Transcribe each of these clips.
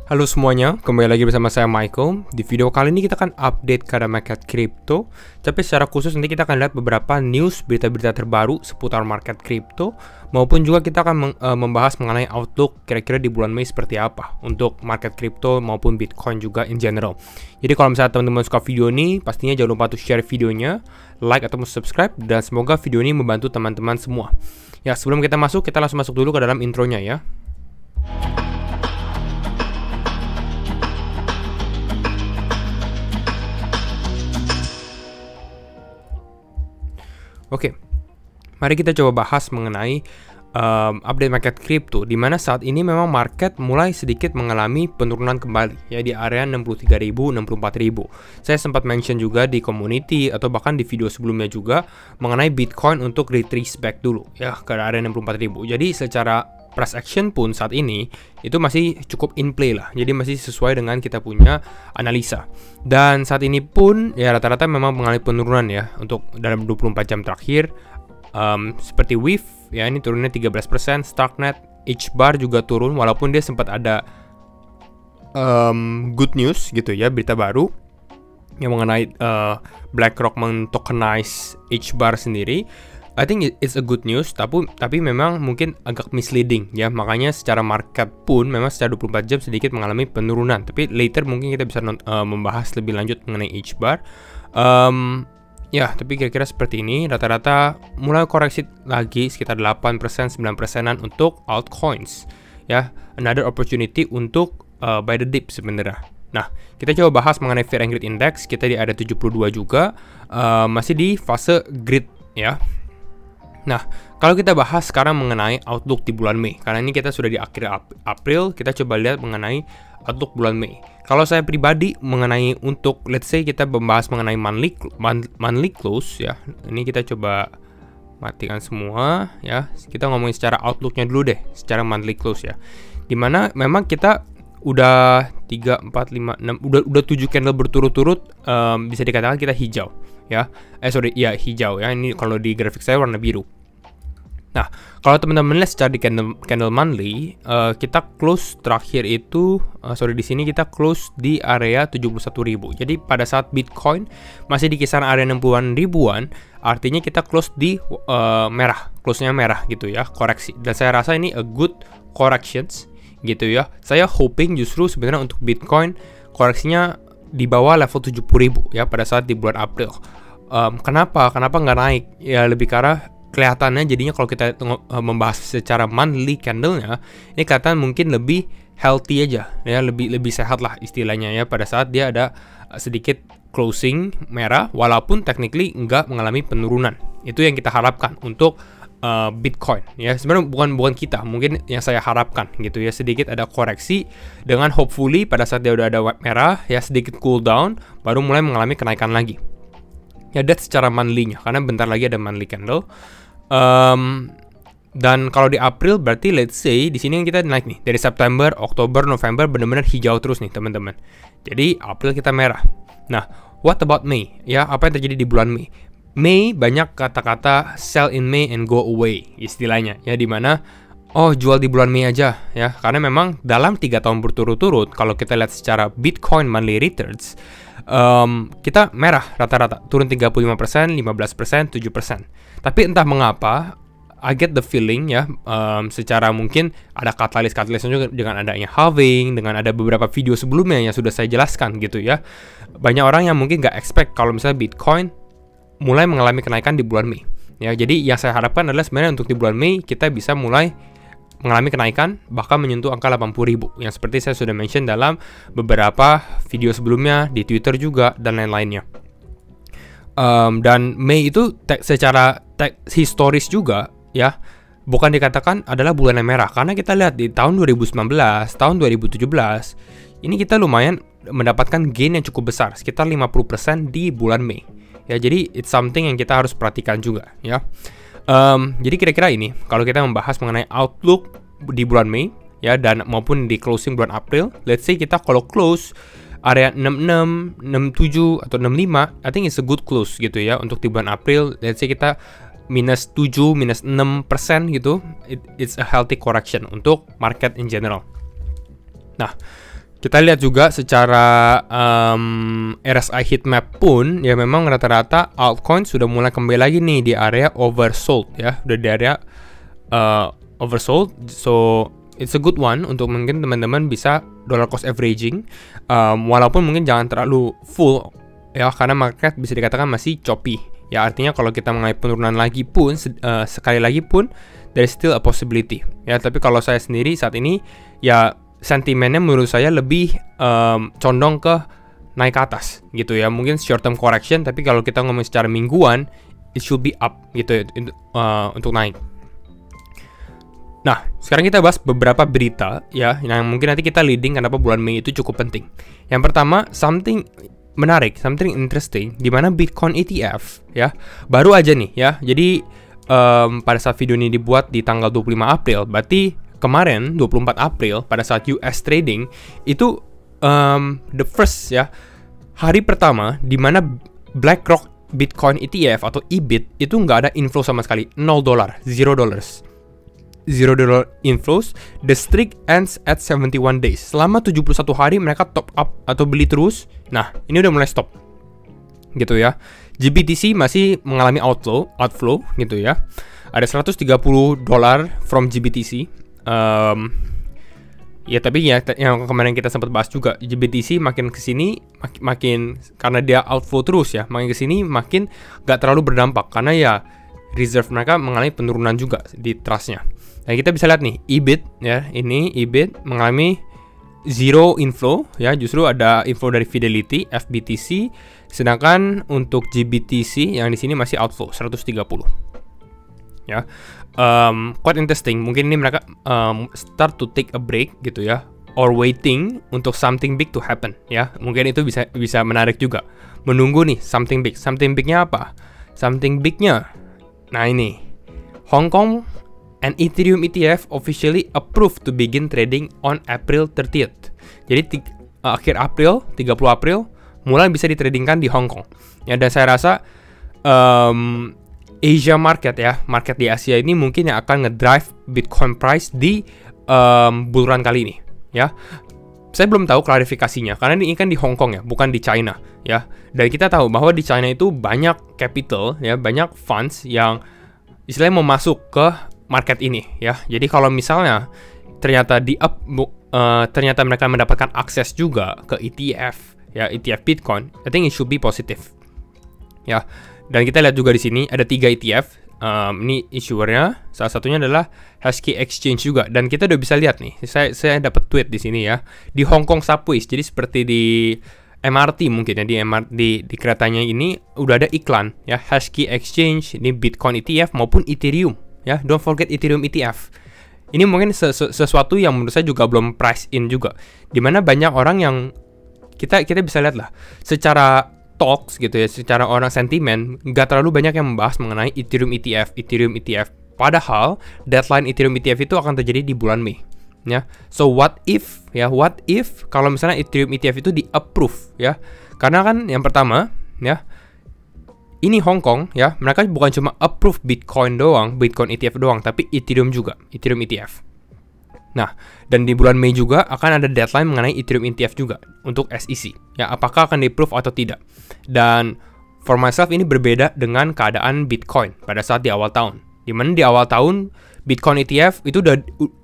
Halo semuanya, kembali lagi bersama saya Michael. Di video kali ini kita akan update keadaan market kripto. Tapi secara khusus nanti kita akan lihat beberapa news berita-berita terbaru seputar market kripto, maupun juga kita akan membahas mengenai outlook kira-kira di bulan Mei seperti apa untuk market kripto maupun Bitcoin juga in general. Jadi kalau misalnya teman-teman suka video ini, pastinya jangan lupa untuk share videonya, like atau subscribe, dan semoga video ini membantu teman-teman semua. Ya, sebelum kita masuk, kita langsung masuk dulu ke dalam intronya ya. Oke, mari kita coba bahas mengenai update market kripto, di mana saat ini memang market mulai sedikit mengalami penurunan kembali ya di area 63.000, 64.000. Saya sempat mention juga di community atau bahkan di video sebelumnya juga mengenai Bitcoin untuk retrace back dulu ya ke area 64.000. Jadi secara price action pun saat ini itu masih cukup in play lah, jadi masih sesuai dengan kita punya analisa. Dan saat ini pun ya rata-rata memang mengalami penurunan ya untuk dalam 24 jam terakhir. Seperti WIF ya, ini turunnya 13%, Starknet, HBAR juga turun walaupun dia sempat ada good news gitu ya, berita baru yang mengenai BlackRock mentokenize HBAR sendiri. I think it's a good news, tapi memang mungkin agak misleading ya, makanya secara market pun memang secara 24 jam sedikit mengalami penurunan. Tapi later mungkin kita bisa membahas lebih lanjut mengenai HBAR. Ya, tapi kira-kira seperti ini, rata-rata mulai koreksi lagi sekitar 8%, 9%-an untuk altcoins ya, another opportunity untuk buy the dip sebenarnya. Nah, kita coba bahas mengenai Fear and Greed Index, kita di ada 72 juga, masih di fase greed ya. Nah, kalau kita bahas sekarang mengenai outlook di bulan Mei, karena ini kita sudah di akhir April, kita coba lihat mengenai outlook bulan Mei. Kalau saya pribadi mengenai untuk, let's say kita membahas mengenai monthly close ya, ini kita coba matikan semua ya. Kita ngomongin secara outlooknya dulu deh, secara monthly close ya. Dimana memang kita udah 3, 4, 5, 6, udah 7 candle berturut-turut, bisa dikatakan kita hijau ya. Hijau ya. Ini kalau di grafik saya warna biru. Nah, kalau teman-teman lihat secara di candle monthly, kita close terakhir itu, di sini kita close di area 71.000. Jadi pada saat Bitcoin masih di kisaran area 60-an ribuan, artinya kita close di merah, close-nya merah gitu ya, koreksi. Dan saya rasa ini a good corrections gitu ya. Saya hoping justru sebenarnya untuk Bitcoin koreksinya di bawah level 70.000 ya pada saat di bulan April. Kenapa nggak naik? Ya lebih ke arah kelihatannya jadinya kalau kita membahas secara monthly candle-nya, ini kelihatan mungkin lebih healthy aja ya, lebih sehat lah istilahnya ya, pada saat dia ada sedikit closing merah walaupun technically nggak mengalami penurunan. Itu yang kita harapkan untuk Bitcoin ya. Sebenarnya bukan kita, mungkin yang saya harapkan gitu ya, sedikit ada koreksi dengan hopefully pada saat dia udah ada merah ya, sedikit cool down baru mulai mengalami kenaikan lagi. Ya, that's secara monthly-nya, karena bentar lagi ada monthly candle. Dan kalau di April berarti let's say di sini kita naik nih dari September, Oktober, November benar-benar hijau terus nih teman-teman. Jadi April kita merah. Nah, what about Mei? Ya, apa yang terjadi di bulan Mei? Mei banyak kata-kata sell in May and go away istilahnya ya, dimana jual di bulan Mei aja ya, karena memang dalam 3 tahun berturut-turut kalau kita lihat secara Bitcoin monthly returns, kita merah rata-rata, turun 35%, 15%, 7%. Tapi entah mengapa, I get the feeling ya, secara mungkin ada katalis-katalisnya juga dengan adanya halving, dengan ada beberapa video sebelumnya yang sudah saya jelaskan gitu ya. Banyak orang yang mungkin nggak expect kalau misalnya Bitcoin mulai mengalami kenaikan di bulan Mei. Ya, jadi yang saya harapkan adalah sebenarnya untuk di bulan Mei kita bisa mulai mengalami kenaikan bahkan menyentuh angka 80.000 yang seperti saya sudah mention dalam beberapa video sebelumnya di Twitter juga dan lain-lainnya. Dan Mei itu secara historis juga ya, bukan dikatakan adalah bulan yang merah, karena kita lihat di tahun 2019, tahun 2017 ini kita lumayan mendapatkan gain yang cukup besar, sekitar 50% di bulan Mei ya. Jadi it's something yang kita harus perhatikan juga ya. Jadi kira-kira ini kalau kita membahas mengenai outlook di bulan Mei ya, dan maupun di closing bulan April, let's say kita kalau close area 66, 67 atau 65, I think it's a good close gitu ya untuk di bulan April. Let's say kita minus 7, minus 6% gitu, it's a healthy correction untuk market in general. Nah, Kita lihat juga secara RSI heatmap pun ya memang rata-rata altcoin sudah mulai kembali lagi nih di area oversold ya, udah di area oversold. So it's a good one untuk mungkin teman-teman bisa dollar cost averaging, walaupun mungkin jangan terlalu full ya, karena market bisa dikatakan masih choppy ya. Artinya kalau kita mengalami penurunan lagi pun sekali lagi pun there is still a possibility ya. Tapi kalau saya sendiri saat ini ya sentimennya menurut saya lebih condong ke naik ke atas gitu ya. Mungkin short term correction, tapi kalau kita ngomong secara mingguan it should be up gitu ya, untuk naik. Nah, sekarang kita bahas beberapa berita ya yang mungkin nanti kita leading kenapa bulan Mei itu cukup penting. Yang pertama, something menarik, something interesting, di mana Bitcoin ETF ya baru aja nih ya. Jadi pada saat video ini dibuat di tanggal 25 April, berarti kemarin 24 April pada saat US trading itu the first ya, hari pertama di mana BlackRock Bitcoin ETF atau EBIT itu nggak ada inflow sama sekali, $0, $0 inflows. The streak ends at 71 days. Selama 71 hari mereka top up atau beli terus. Nah, ini udah mulai stop gitu ya. GBTC masih mengalami outflow gitu ya. Ada $130 from GBTC. Ya tapi ya yang kemarin kita sempat bahas juga, GBTC makin kesini makin karena dia outflow terus ya, makin kesini makin gak terlalu berdampak karena ya reserve mereka mengalami penurunan juga di trustnya. Nah kita bisa lihat nih EBIT ya, ini EBIT mengalami zero inflow ya, justru ada inflow dari Fidelity, FBTC, sedangkan untuk GBTC yang di sini masih outflow 130 ya. Quite interesting. Mungkin ini mereka start to take a break gitu ya, or waiting untuk something big to happen ya. Mungkin itu bisa menarik juga, menunggu nih something big. Something bignya apa? Something bignya, nah ini Hong Kong and Ethereum ETF officially approved to begin trading on April 30th. Jadi akhir April, 30 April mulai bisa ditradingkan di Hong Kong ya. Dan saya rasa Asia market ya, market di Asia ini mungkin yang akan ngedrive Bitcoin price di bull run kali ini ya. Saya belum tahu klarifikasinya karena ini kan di Hong Kong ya, bukan di China ya. Dan kita tahu bahwa di China itu banyak capital ya, banyak funds yang istilahnya mau masuk ke market ini ya. Jadi kalau misalnya ternyata ternyata mereka mendapatkan akses juga ke ETF ya, ETF Bitcoin, I think it should be positive ya. Dan kita lihat juga di sini ada 3 ETF. Ini issuernya, salah satunya adalah Hashkey Exchange juga. Dan kita udah bisa lihat nih, saya dapat tweet di sini ya, di Hong Kong Subways. Jadi seperti di MRT mungkin ya, di keretanya ini udah ada iklan ya, Hashkey Exchange, ini Bitcoin ETF maupun Ethereum ya. Don't forget Ethereum ETF. Ini mungkin sesuatu yang menurut saya juga belum price in juga, dimana banyak orang yang kita bisa lihat lah secara talks gitu ya, secara orang sentimen nggak terlalu banyak yang membahas mengenai Ethereum ETF. Padahal deadline Ethereum ETF itu akan terjadi di bulan Mei ya. So what if kalau misalnya Ethereum ETF itu di approve ya, karena kan yang pertama ya, ini Hong Kong ya, mereka bukan cuma approve Bitcoin ETF doang, tapi Ethereum juga, Ethereum ETF. Nah, dan di bulan Mei juga akan ada deadline mengenai Ethereum ETF juga untuk SEC. Ya, apakah akan di-approve atau tidak. Dan for myself ini berbeda dengan keadaan Bitcoin pada saat di awal tahun. Dimana di awal tahun Bitcoin ETF itu udah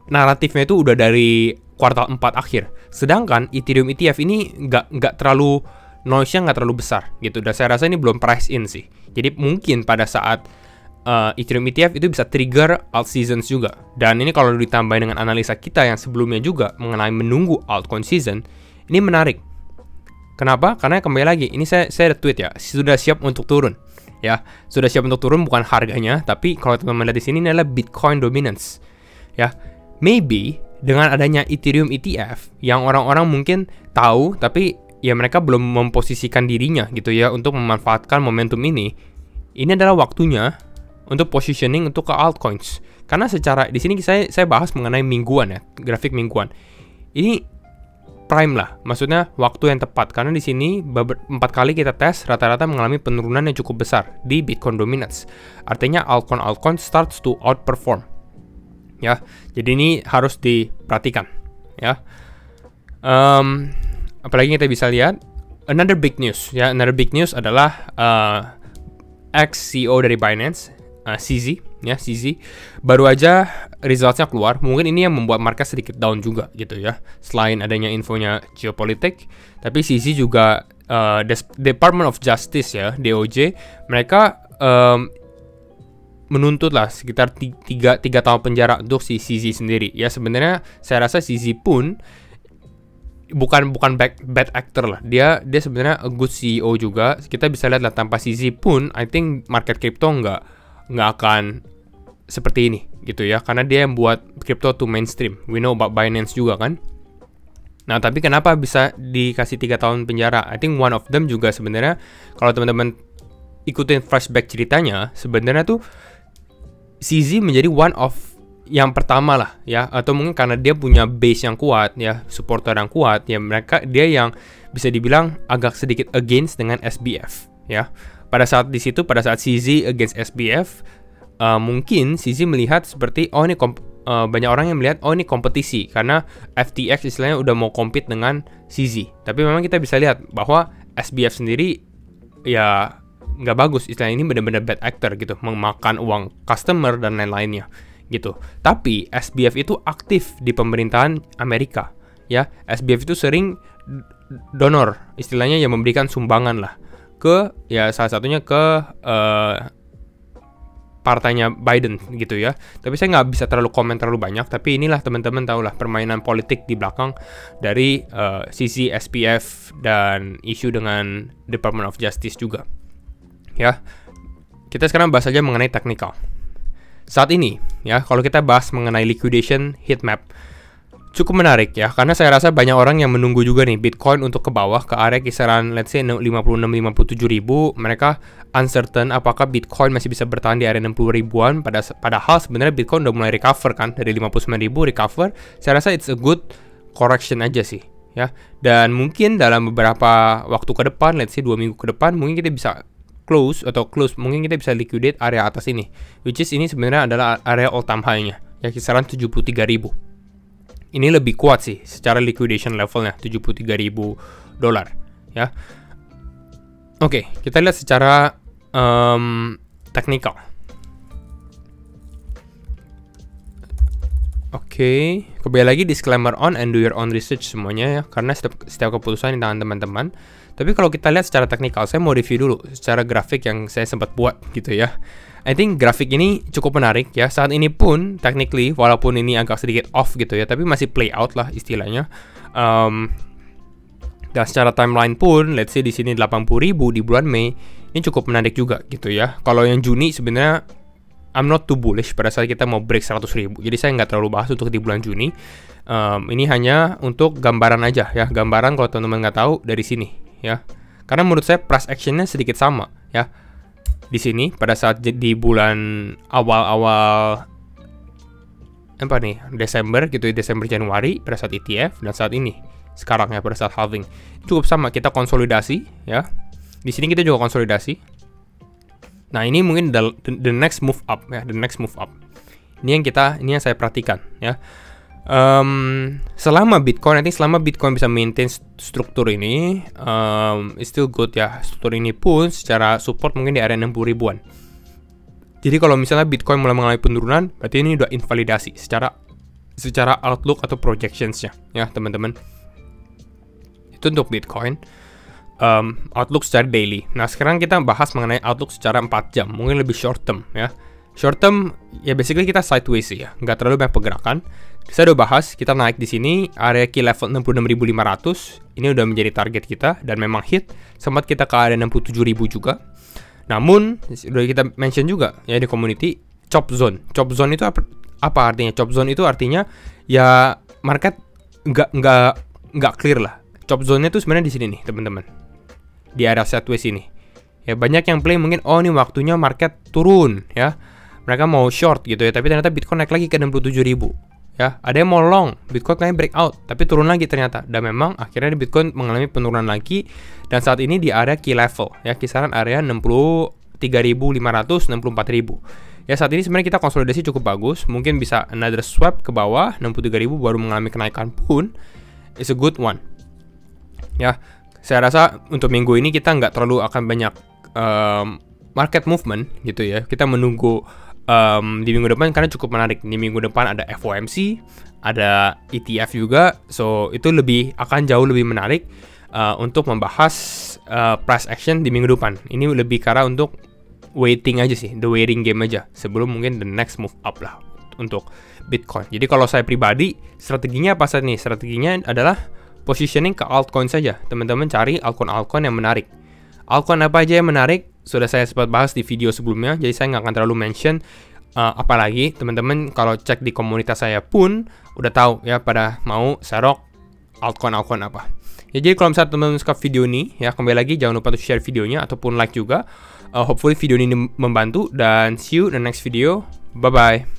naratifnya itu udah dari kuartal 4 akhir. Sedangkan Ethereum ETF ini nggak terlalu noise-nya nggak terlalu besar gitu. Dan saya rasa ini belum price in sih. Jadi mungkin pada saat Ethereum ETF itu bisa trigger alt seasons juga. Dan ini kalau ditambahin dengan analisa kita yang sebelumnya juga mengenai menunggu altcoin season, ini menarik. Kenapa? Karena kembali lagi, ini saya ada tweet ya, sudah siap untuk turun. Ya, sudah siap untuk turun bukan harganya, tapi kalau teman-teman lihat di sini ini adalah Bitcoin dominance. Ya, maybe dengan adanya Ethereum ETF yang orang-orang mungkin tahu, tapi ya mereka belum memposisikan dirinya gitu ya untuk memanfaatkan momentum ini. Ini adalah waktunya untuk positioning untuk ke altcoins. Karena secara di sini saya bahas mengenai mingguan ya, grafik mingguan. Ini prime lah, maksudnya waktu yang tepat karena di sini 4 kali kita tes rata-rata mengalami penurunan yang cukup besar di Bitcoin dominance. Artinya altcoin starts to outperform. Ya. Jadi ini harus diperhatikan ya. Apalagi kita bisa lihat another big news ya. Another big news adalah ex CEO dari Binance, CZ ya. CZ baru aja resultsnya keluar. Mungkin ini yang membuat market sedikit down juga gitu ya. Selain adanya infonya geopolitik, tapi CZ juga Department of Justice ya, DOJ, mereka menuntut lah sekitar 3 tahun penjara untuk si CZ sendiri. Ya sebenarnya saya rasa CZ pun bukan bad actor lah. Dia sebenarnya a good CEO juga. Kita bisa lihat lah, tanpa CZ pun I think market crypto nggak akan seperti ini gitu ya. Karena dia yang buat crypto to mainstream. We know about Binance juga kan. Nah, tapi kenapa bisa dikasih 3 tahun penjara? I think one of them juga sebenarnya, kalau teman-teman ikutin flashback ceritanya, sebenarnya tuh CZ menjadi one of yang pertama lah ya, atau mungkin karena dia punya base yang kuat ya, supporter yang kuat ya, dia yang bisa dibilang agak sedikit against dengan SBF ya. Pada saat CZ against SBF, mungkin CZ melihat seperti ini banyak orang yang melihat ini kompetisi karena FTX istilahnya udah mau compete dengan CZ. Tapi memang kita bisa lihat bahwa SBF sendiri ya nggak bagus, istilah ini benar-benar bad actor gitu, memakan uang customer dan lain-lainnya gitu. Tapi SBF itu aktif di pemerintahan Amerika ya. SBF itu sering donor, istilahnya yang memberikan sumbangan lah ke ya salah satunya ke partainya Biden gitu ya. Tapi saya nggak bisa terlalu komen terlalu banyak, tapi inilah teman-teman tahulah permainan politik di belakang dari sisi SPF dan isu dengan Department of Justice juga. Ya, kita sekarang bahas aja mengenai technical. Saat ini, ya, kalau kita bahas mengenai liquidation heat map, cukup menarik ya, karena saya rasa banyak orang yang menunggu juga nih Bitcoin untuk ke bawah ke area kisaran let's say 56-57 ribu. Mereka uncertain apakah Bitcoin masih bisa bertahan di area 60 ribuan, padahal sebenarnya Bitcoin udah mulai recover kan, dari 59 ribu recover. Saya rasa it's a good correction aja sih ya, dan mungkin dalam beberapa waktu ke depan, let's say 2 minggu ke depan, mungkin kita bisa close, mungkin kita bisa liquidate area atas ini, which is ini sebenarnya adalah area all time high-nya ya, kisaran 73 ribu. Ini lebih kuat sih secara liquidation levelnya, $73.000 ya. Oke, kita lihat secara technical. Oke, kembali lagi disclaimer on and do your own research semuanya ya, karena setiap keputusan di tangan teman-teman. Tapi kalau kita lihat secara technical, saya mau review dulu secara grafik yang saya sempat buat gitu ya. I think grafik ini cukup menarik ya. Saat ini pun technically walaupun ini agak sedikit off gitu ya, tapi masih play out lah istilahnya. Dan secara timeline pun, let's say di sini 80.000 di bulan Mei, ini cukup menarik juga gitu ya. Kalau yang Juni sebenarnya I'm not too bullish pada saat kita mau break 100.000. Jadi saya nggak terlalu bahas untuk di bulan Juni. Ini hanya untuk gambaran aja ya. Gambaran kalau teman-teman nggak tahu dari sini ya. Karena menurut saya price actionnya sedikit sama ya. Di sini pada saat di bulan awal-awal apa nih, Desember gitu ya, Desember Januari pada saat ETF, dan saat ini sekarang ya pada saat halving cukup sama, kita konsolidasi ya. Di sini kita juga konsolidasi. Nah, ini mungkin the next move up ya, the next move up. Ini yang saya perhatikan ya. Selama Bitcoin bisa maintain struktur ini, it's still good ya. Struktur ini pun secara support mungkin di area 60 ribuan. Jadi kalau misalnya Bitcoin mulai mengalami penurunan, berarti ini udah invalidasi secara outlook atau projections-nya ya, teman-teman. Itu untuk Bitcoin. Outlook secara daily. Nah, sekarang kita bahas mengenai outlook secara 4 jam, mungkin lebih short term ya. Short term ya basically kita sideways ya, nggak terlalu banyak pergerakan. Saya udah bahas, kita naik di sini area key level 66.500. Ini udah menjadi target kita dan memang hit. Sempat kita ke area 67.000 juga. Namun udah kita mention juga ya di community chop zone. Chop zone itu apa artinya? Chop zone itu artinya ya market nggak clear lah. Chop zone-nya tuh sebenarnya di sini nih, teman-teman. Di area sideways ini. Ya banyak yang play mungkin ini waktunya market turun ya. Mereka mau short gitu ya, tapi ternyata Bitcoin naik lagi ke 67.000 ya. Ada yang mau long, Bitcoin kayaknya breakout, tapi turun lagi ternyata. Dan memang akhirnya Bitcoin mengalami penurunan lagi, dan saat ini di area key level ya, kisaran area 63.500, 64.000. Ya saat ini sebenarnya kita konsolidasi cukup bagus, mungkin bisa another swap ke bawah 63.000 baru mengalami kenaikan pun. is a good one. Ya, saya rasa untuk minggu ini kita nggak terlalu akan banyak market movement gitu ya. Kita menunggu di minggu depan karena cukup menarik. Di minggu depan ada FOMC, ada ETF juga, so itu akan jauh lebih menarik untuk membahas price action di minggu depan. Ini lebih karena untuk waiting aja sih, the waiting game aja sebelum mungkin the next move up lah untuk Bitcoin. Jadi kalau saya pribadi, strateginya apa saat ini? Strateginya adalah positioning ke altcoin saja. Teman-teman cari altcoin yang menarik. Altcoin apa aja yang menarik sudah saya sempat bahas di video sebelumnya, jadi saya nggak akan terlalu mention. Apalagi teman-teman kalau cek di komunitas saya pun udah tahu ya pada mau serok altcoin apa. Ya, jadi kalau misalnya teman-teman suka video ini ya, kembali lagi jangan lupa untuk share videonya ataupun like juga. Hopefully video ini membantu, dan see you in the next video. Bye bye.